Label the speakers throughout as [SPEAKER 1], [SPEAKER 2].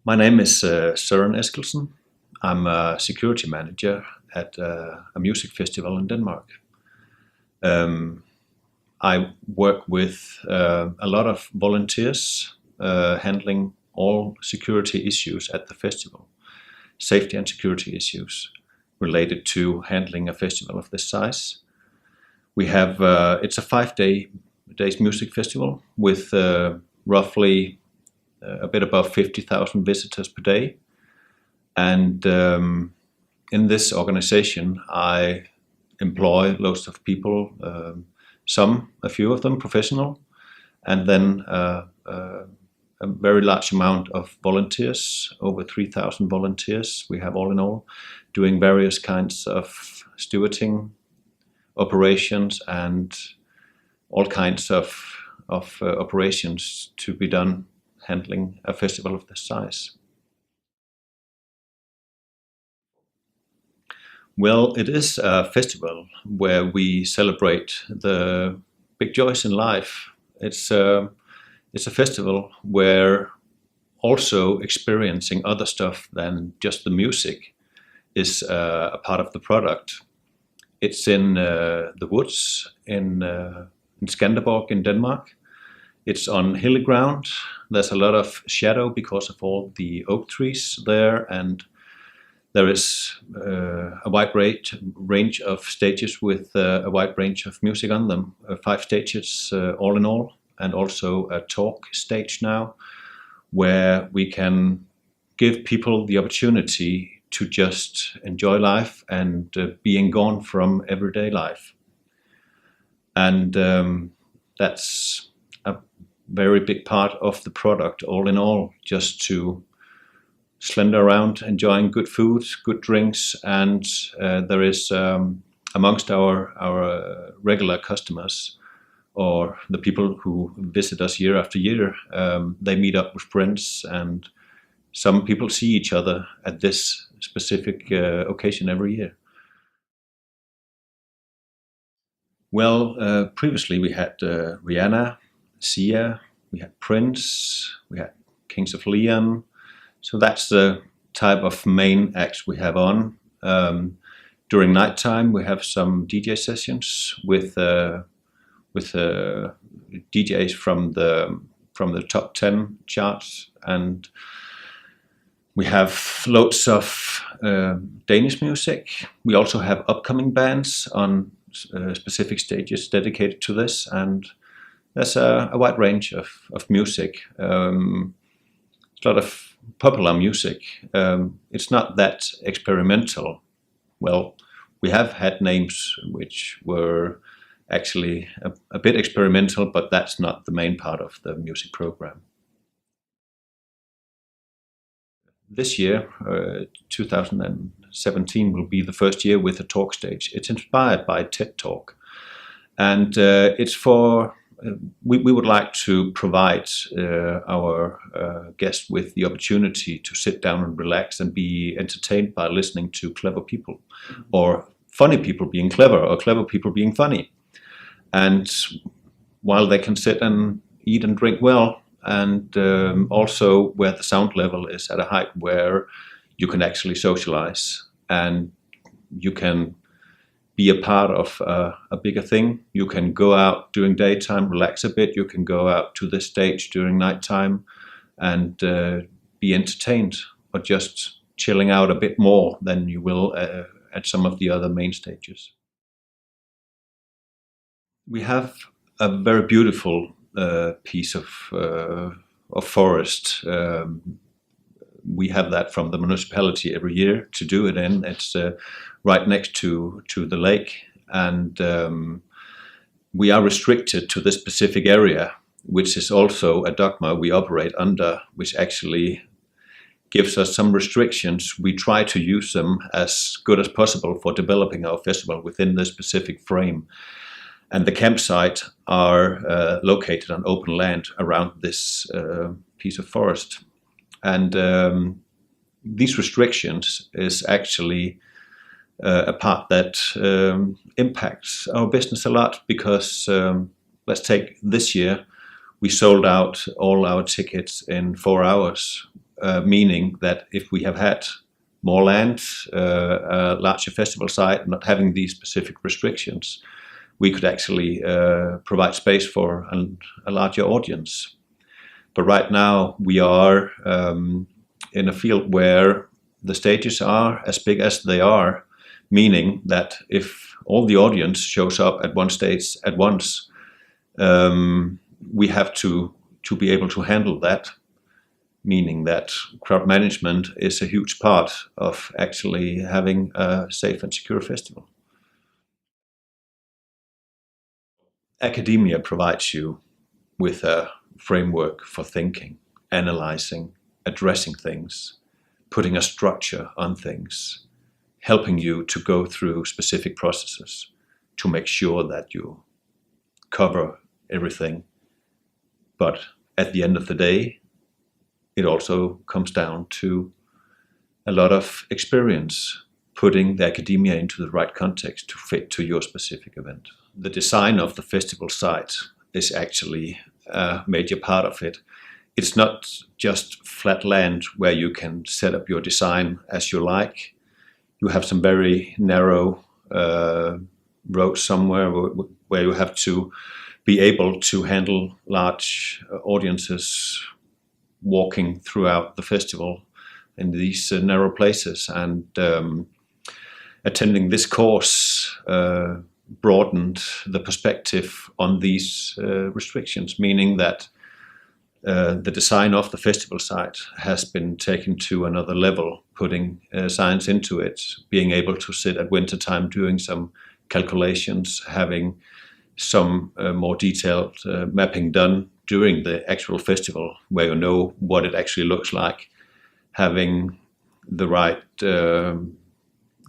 [SPEAKER 1] My name is Søren Eskildsen. I'm a security manager at a music festival in Denmark. Um, I work with a lot of volunteers handling all security issues at the festival, safety and security issues related to handling a festival of this size. We have it's a 5 days music festival with roughly a bit above 50,000 visitors per day. And in this organization, I employ loads of people, a few of them professional, and then a very large amount of volunteers, over 3,000 volunteers we have all in all, doing various kinds of stewarding operations and all kinds of operations to be done handling a festival of this size. Well, it is a festival where we celebrate the big joys in life. It's a festival where also experiencing other stuff than just the music is a part of the product. It's in the woods in Skanderborg in Denmark. It's on hilly ground. There's a lot of shadow because of all the oak trees there, and there is a wide range of stages with a wide range of music on them. 5 stages all in all, and also a talk stage now, where we can give people the opportunity to just enjoy life and being gone from everyday life. And that's a very big part of the product all in all, just to slender around enjoying good food, good drinks, and there is amongst our regular customers, or the people who visit us year after year, they meet up with friends, and some people see each other at this specific occasion every year. Well, previously we had Rihanna, Sia, we had Prince, we had Kings of Leon. So that's the type of main acts we have on. During nighttime, we have some DJ sessions with DJs from the top 10 charts, and we have loads of Danish music. We also have upcoming bands on specific stages dedicated to this, and there's a wide range of music. It's a lot of popular music. It's not that experimental. Well, we have had names which were actually a bit experimental, but that's not the main part of the music program. This year, 2017, will be the first year with a talk stage. It's inspired by TED Talk, and it's for we would like to provide our guests with the opportunity to sit down and relax and be entertained by listening to clever people, or funny people being clever, or clever people being funny. And while they can sit and eat and drink well, and also where the sound level is at a height where you can actually socialize and you can be a part of a bigger thing. You can go out during daytime, relax a bit. You can go out to this stage during nighttime and be entertained, or just chilling out a bit more than you will at some of the other main stages. We have a very beautiful piece of forest. We have that from the municipality every year to do it in. It's right next to the lake, and we are restricted to this specific area, which is also a dogma we operate under, which actually gives us some restrictions. We try to use them as good as possible for developing our festival within this specific frame. And the campsites are located on open land around this piece of forest. And these restrictions is actually a part that impacts our business a lot, because let's take this year, we sold out all our tickets in 4 hours. meaning that if we have had more land, a larger festival site, not having these specific restrictions, we could actually provide space for a larger audience. But right now we are in a field where the stages are as big as they are, meaning that if all the audience shows up at one stage at once, we have to be able to handle that, meaning that crowd management is a huge part of actually having a safe and secure festival. Academia provides you with a framework for thinking, analyzing, addressing things, putting a structure on things, helping you to go through specific processes to make sure that you cover everything. But at the end of the day, it also comes down to a lot of experience, putting the academia into the right context to fit to your specific event. The design of the festival site is actually a major part of it. It's not just flat land where you can set up your design as you like. You have some very narrow roads somewhere where you have to be able to handle large audiences walking throughout the festival in these narrow places. And attending this course broadened the perspective on these restrictions, meaning that the design of the festival site has been taken to another level, putting science into it, being able to sit at wintertime doing some calculations, having some more detailed mapping done during the actual festival where you know what it actually looks like, having the right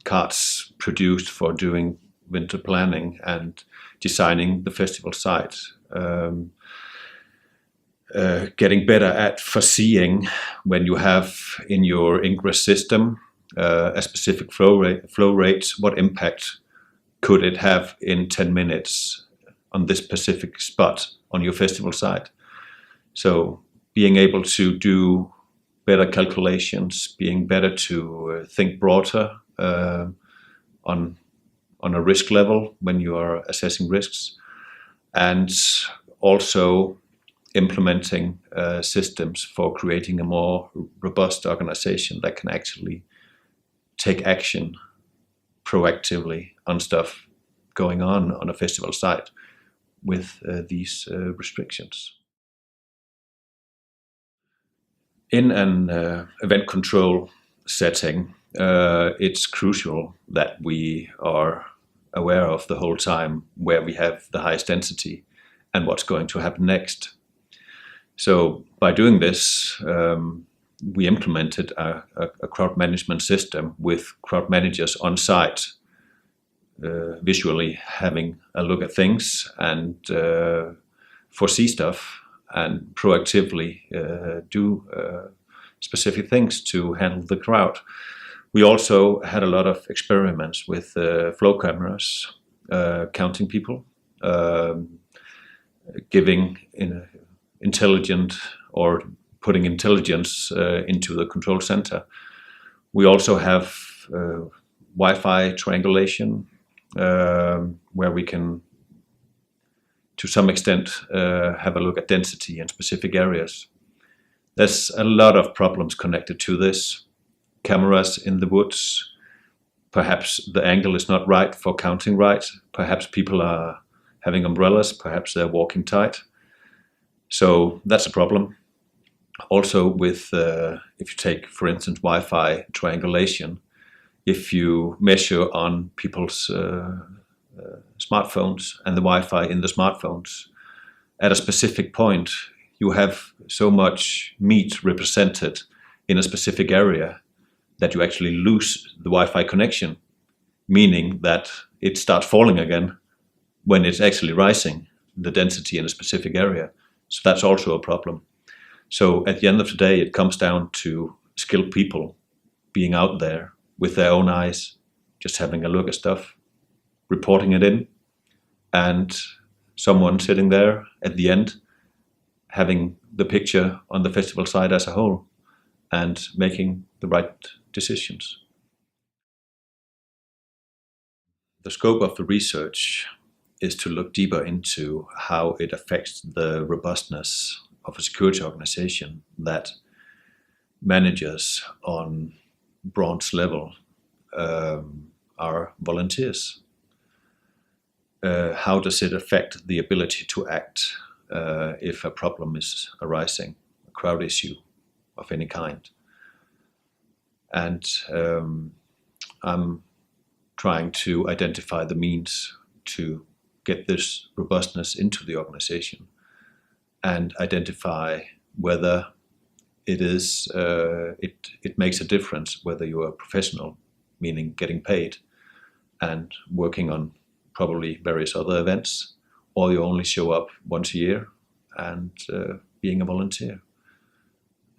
[SPEAKER 1] cards produced for doing winter planning and designing the festival site. Getting better at foreseeing when you have in your ingress system a specific flow rate, what impact could it have in 10 minutes on this specific spot on your festival site. So being able to do better calculations, being better to think broader on a risk level when you are assessing risks, and also implementing systems for creating a more robust organization that can actually take action proactively on stuff going on a festival site with these restrictions. In an event control setting, it's crucial that we are aware of the whole time where we have the highest density and what's going to happen next. So by doing this, we implemented a crowd management system with crowd managers on site, visually having a look at things and foresee stuff and proactively do specific things to handle the crowd. We also had a lot of experiments with flow cameras, counting people, giving intelligent or putting intelligence into the control center. We also have Wi-Fi triangulation, where we can, to some extent, have a look at density in specific areas. There's a lot of problems connected to this. Cameras in the woods, perhaps the angle is not right for counting right, perhaps people are having umbrellas, perhaps they're walking tight. So that's a problem. Also with, if you take, for instance, Wi-Fi triangulation, if you measure on people's smartphones and the Wi-Fi in the smartphones, at a specific point, you have so much meat represented in a specific area that you actually lose the Wi-Fi connection, meaning that it starts falling again when it's actually rising, the density in a specific area. So that's also a problem. So at the end of the day, it comes down to skilled people being out there with their own eyes, just having a look at stuff, reporting it in, and someone sitting there at the end having the picture on the festival site as a whole and making the right decisions. The scope of the research is to look deeper into how it affects the robustness of a security organization that managers on bronze level are volunteers. How does it affect the ability to act if a problem is arising, a crowd issue of any kind? And I'm trying to identify the means to get this robustness into the organization and identify whether it makes a difference whether you are a professional, meaning getting paid and working on probably various other events, or you only show up once a year and being a volunteer.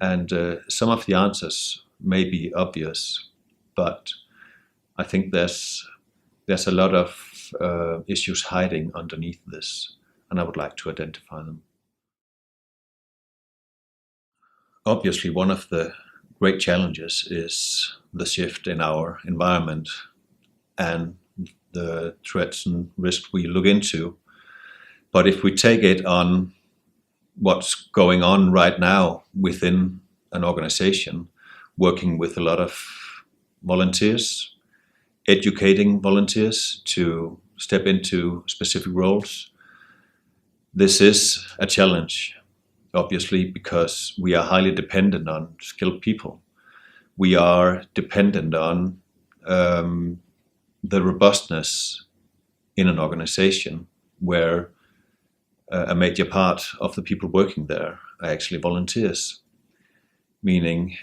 [SPEAKER 1] And some of the answers may be obvious, but I think there's a lot of issues hiding underneath this, and I would like to identify them. Obviously, one of the great challenges is the shift in our environment and the threats and risks we look into. But if we take it on what's going on right now within an organization, working with a lot of volunteers, educating volunteers to step into specific roles, this is a challenge. Obviously, because we are highly dependent on skilled people. We are dependent on the robustness in an organization where a major part of the people working there are actually volunteers. Meaning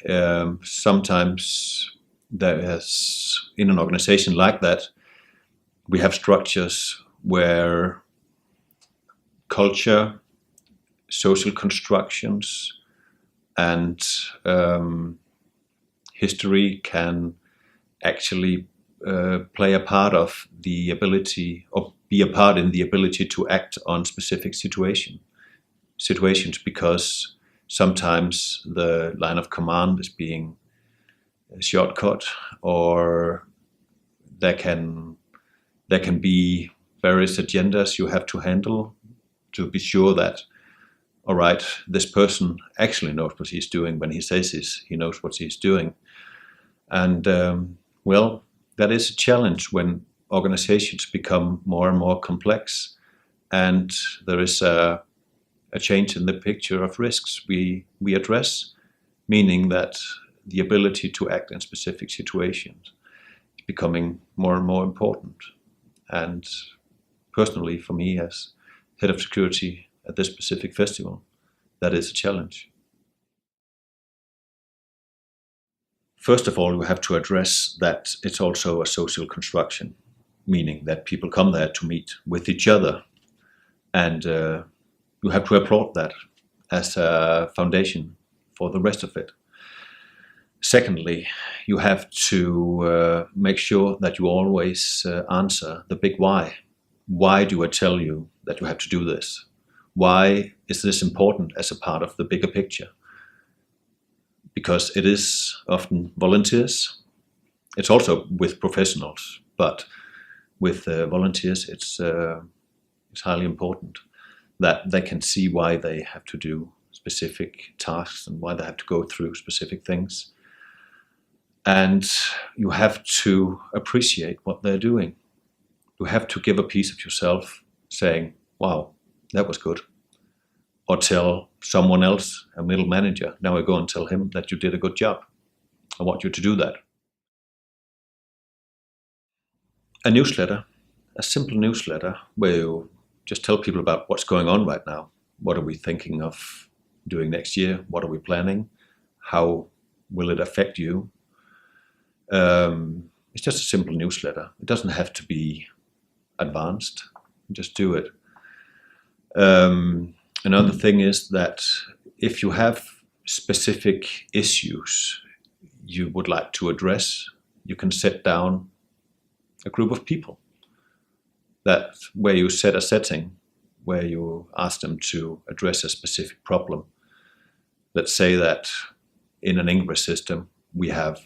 [SPEAKER 1] sometimes in an organization like that, we have structures where culture, social constructions, and history can actually play a part of the ability, or be a part in the ability to act on specific situations, because sometimes the line of command is being shortcut, or there can be various agendas you have to handle to be sure that, all right, this person actually knows what he's doing when he says he knows what he's doing. And well, that is a challenge when organizations become more and more complex and there is a change in the picture of risks we address, meaning that the ability to act in specific situations is becoming more and more important. And personally, for me as head of security at this specific festival, that is a challenge. First of all, we have to address that it's also a social construction, meaning that people come there to meet with each other, and you have to applaud that as a foundation for the rest of it. Secondly, you have to make sure that you always answer the big why. Why do I tell you that you have to do this? Why is this important as a part of the bigger picture? Because it is often volunteers. It's also with professionals, but with volunteers, it's highly important that they can see why they have to do specific tasks and why they have to go through specific things. And you have to appreciate what they're doing. You have to give a piece of yourself saying, wow, that was good. Or tell someone else, a middle manager, now I go and tell him that you did a good job. I want you to do that. A newsletter, a simple newsletter where you just tell people about what's going on right now. What are we thinking of doing next year? What are we planning? How will it affect you? It's just a simple newsletter. It doesn't have to be advanced. Just do it. Another thing is that if you have specific issues you would like to address, you can set down a group of people that where you set a setting where you ask them to address a specific problem. Let's say that in an Ingress system, we have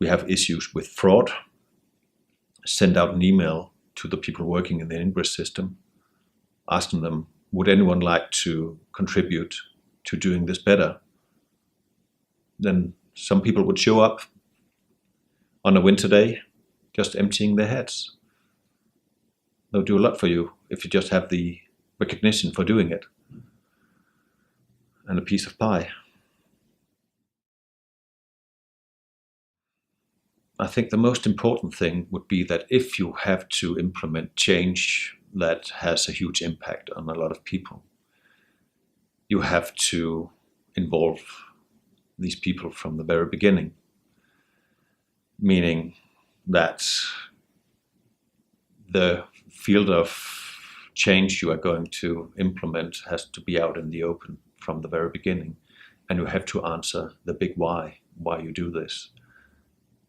[SPEAKER 1] issues with fraud. Send out an email to the people working in the Ingress system, asking them, would anyone like to contribute to doing this better? Then some people would show up on a winter day, just emptying their heads. They'll do a lot for you if you just have the recognition for doing it and a piece of pie. I think the most important thing would be that if you have to implement change that has a huge impact on a lot of people, you have to involve these people from the very beginning, meaning that the field of change you are going to implement has to be out in the open from the very beginning, and you have to answer the big why you do this.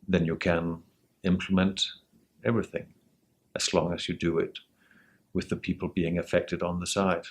[SPEAKER 1] Then you can implement everything, as long as you do it with the people being affected on the side.